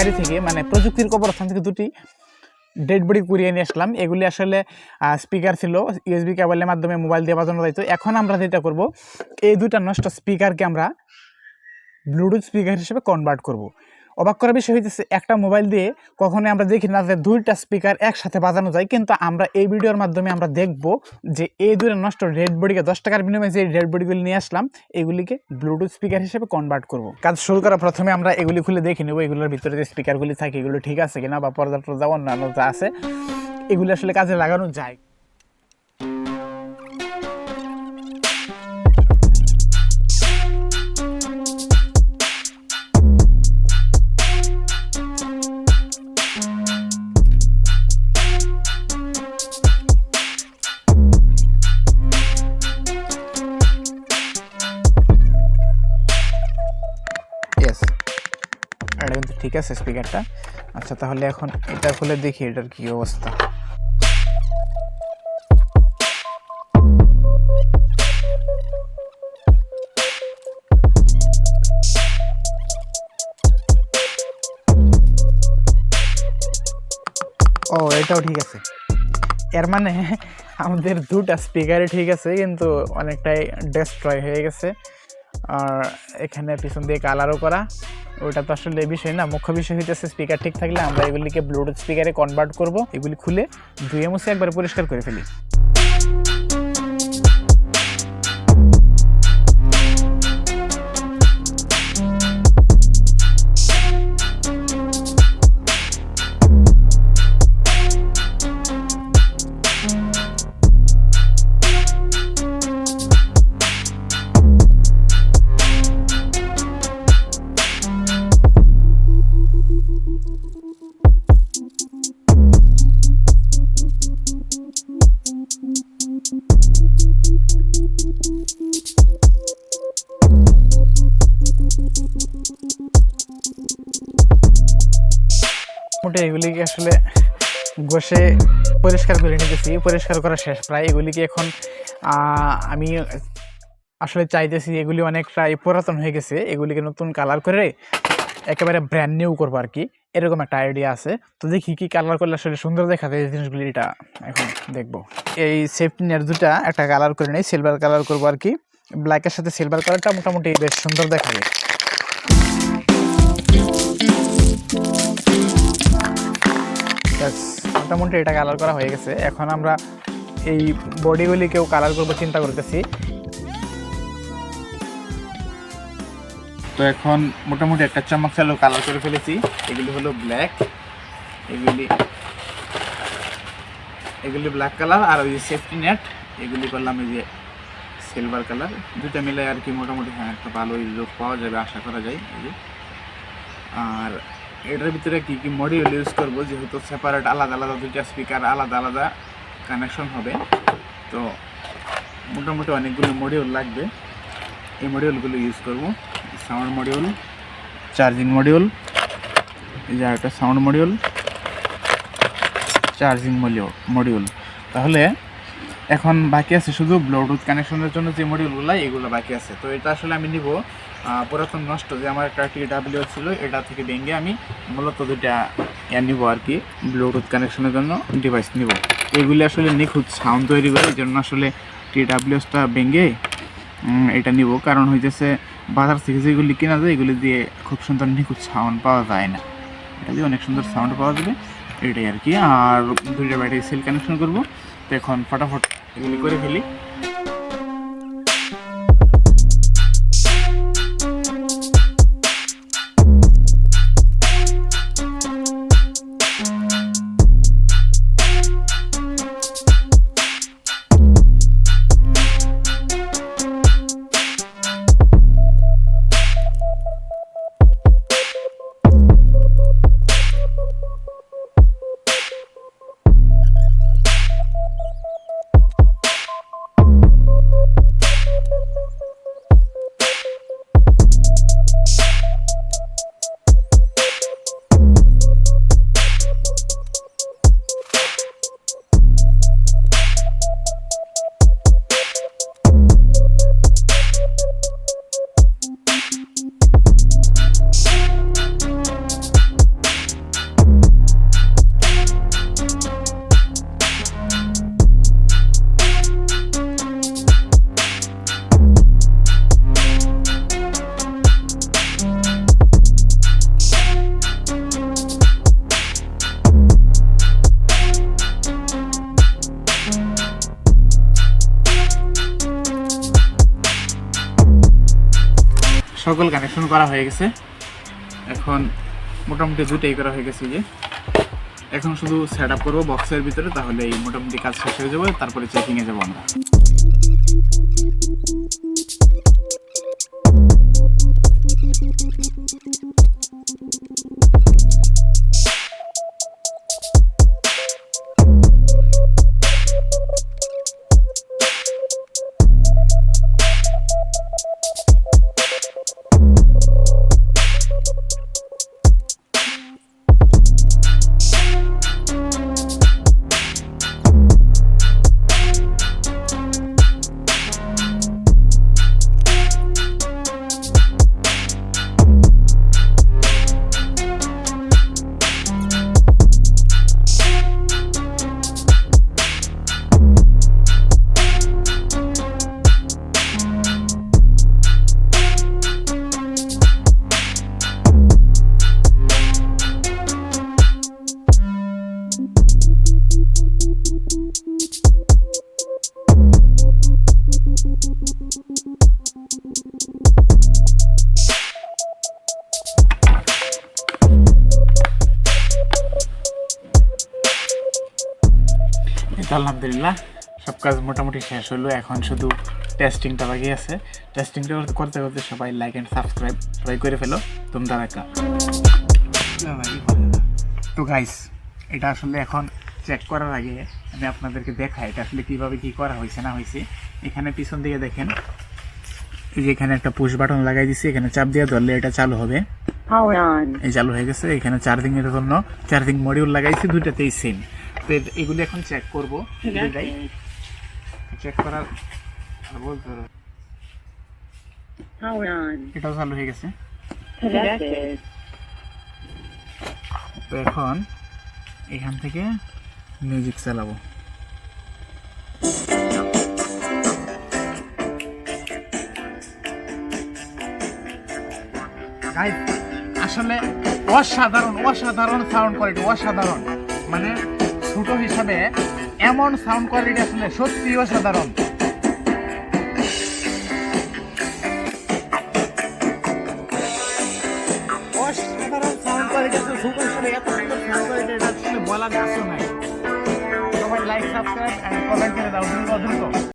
Hungary থেকে মানে প্রযুক্তির কবরস্থান থেকে দুটি ডেড বডি কুড়িয়ে নিয়ে আসলাম। এগুলি আসলে স্পিকার ছিল, ইউএসবি কেবলের মাধ্যমে মোবাইল দিয়ে বাজানো যাইতো। এখন আমরা যেটা করব, এই দুইটা নষ্ট স্পিকারকে আমরা ব্লুটুথ স্পিকার হিসেবে কনভার্ট করব। অবাক করার বিষয় হইতেছে, একটা মোবাইল দিয়ে কখনোই আমরা দেখি না যে দুইটা স্পিকার একসাথে বাজানো যায়, কিন্তু আমরা এই ভিডিওর মাধ্যমে আমরা দেখব যে এই দুইটা নষ্ট ডেড বডিকে 10 টাকার বিনিময়ে যে ডেড বডিগুলি নিয়ে আসলাম এগুলিকে ব্লুটুথ স্পিকার হিসেবে কনভার্ট করব। কাজ শুরু করার প্রথমে আমরা এগুলি খুলে দেখে নেব এগুলোর ভিতরে যে স্পিকারগুলি থাকে এগুলো ঠিক আছে কিনা, বা পর্দা টর্দা অন্যান্য যা আছে এগুলি আসলে কাজে লাগানো যায়। এটা কিন্তু ঠিক আছে স্পিকারটা। আচ্ছা, তাহলে এখন এটা খুলে দেখি এটার কি অবস্থা। ও, এটাও ঠিক আছে। এর মানে আমাদের দুটা স্পিকারই ঠিক আছে, কিন্তু অনেকটাই ডেস্ট্রয় হয়ে গেছে। আর এখানে পিছন দিয়ে কালারও করা, ওটা তো আসলে বিষয় না। মুখ্য বিষয় হইতেছে স্পিকার ঠিক থাকলে আমরা এগুলিকে ব্লুটুথ স্পিকারে কনভার্ট করব। এগুলি খুলে ধুয়ে মুছে একবার পরিষ্কার করে ফেলি। মোটামুটি এগুলিকে আসলে ঘষে পরিষ্কার করে নিতেছি, পরিষ্কার করা শেষ প্রায়। এগুলিকে এখন আমি আসলে চাইতেছি, এগুলি অনেকটাই পুরাতন হয়ে গেছে, এগুলিকে নতুন কালার করে একেবারে ব্র্যান্ড নিউ করবো আর কি, এরকম একটা আইডিয়া আছে। তো দেখি কি কালার করলে আসলে সুন্দর দেখা যায় এই জিনিসগুলি, এটা এখন দেখবো। এই সেফটি নেট দুটা একটা কালার করে নেই, সিলভার কালার করবো আর কি। ব্ল্যাকের সাথে সিলভার কালারটা মোটামুটি বেশ সুন্দর দেখাবে। মোটামুটি এটা কালার করা হয়ে গেছে। এখন আমরা এই বডিগুলিকেও কালার করবো চিন্তা করতেছি। তো এখন মোটামুটি একটা চমক চালু কালার করে ফেলেছি। এগুলি হলো ব্ল্যাক, এগুলি ব্ল্যাক কালার, আর ওই যে সেফটি নেট এগুলি করলাম এই যে সিলভার কালার। দুটা মিলে আর কি মোটামুটি হ্যাঁ একটা ভালোই লুক পাওয়া যাবে আশা করা যায়। এই যে, আর এটার ভিতরে কি কি মডিউল ইউজ করবো, যেহেতু সেপারেট আলাদা আলাদা দুইটা স্পিকার আলাদা আলাদা কানেকশন হবে, তো মোটামুটি অনেকগুলো মডিউল লাগবে। এই মডিউলগুলো ইউজ করব। সাউন্ড মডিউল, চার্জিং মডিউল, এই যে একটা সাউন্ড মডিউল, চার্জিং মডিউল। তাহলে এখন বাকি আছে শুধু ব্লুটুথ কানেকশনের জন্য যে মডিউলগুলো, এগুলো বাকি আছে। তো এটা আসলে আমি নিব পুরাতন নষ্ট যে আমার একটা TW ছিল, এটা থেকে ভেঙে আমি মূলত দুইটা নিব আর কি, ব্লুটুথ কানেকশনের জন্য ডিভাইস নিব। এগুলি আসলে নিখুঁত সাউন্ড তৈরি করে, এই জন্য আসলে TWটা ভেঙে এটা নিব। কারণ হইতেছে বাজার থেকে যেগুলি কেনা যায় এগুলি দিয়ে খুব সুন্দর নিখুঁত সাউন্ড পাওয়া যায় না, এটা দিয়ে অনেক সুন্দর সাউন্ড পাওয়া যাবে, এটাই আর কি। আর দুইটা ব্যাটারি সেল কানেকশন করব। তো এখন ফটাফট এগুলি করে ফেলি। সকল কানেকশন করা হয়ে গেছে। এখন মোটামুটি দুটাই করা হয়ে গেছে। যে এখন শুধু সেট আপ করবো বক্সের ভিতরে, তাহলে এই মোটামুটি কাজ শেষ হয়ে যাবে। তারপরে চেকিংয়ে যাবো আমরা। আলহামদুলিল্লাহ সব কাজ মোটামুটি শেষ হলো। এখন শুধু টেস্টিংটা বাকি আছে। টেস্টিংটা করতে করতে সবাই লাইক অ্যান্ড সাবস্ক্রাইব সবাই করে ফেলো তোমরা একা। তো গাইস, এটা আসলে এখন চেক করার আগে আমি আপনাদেরকে দেখাই এটা আসলে কীভাবে কী করা হয়েছে না হয়েছে। এখানে পিছন দিকে দেখেন, এই যে এখানে একটা পুশ বাটন লাগাই দিচ্ছি। এখানে চাপ দিয়ে ধরলে এটা চালু হবে। এই চালু হয়ে গেছে। এখানে চার্জিং এর জন্য চার্জিং মডিউল লাগাইছি, দুইটাতেই সেম। তো এগুলি এখন চেক করবো। চেক করার বলতে এটাও চালু হয়ে গেছে। তো এখন এখান থেকে মিউজিক চালাবো। আসলে অসাধারণ অসাধারণ সাউন্ড কোয়ালিটি, অসাধারণ। মানে ছোট হিসাবে এমন সাউন্ড কোয়ালিটি আসলে সত্যি অসাধারণ। অসাধারণ সাউন্ড কোয়ালিটি আছে ছোট হিসাবে, এত সুন্দর সাউন্ড কোয়ালিটি এটা আসলে বলার কিছু নাই। সবাই লাইক সাবস্ক্রাইব এন্ড কমেন্ট করে দাও দ্রুত।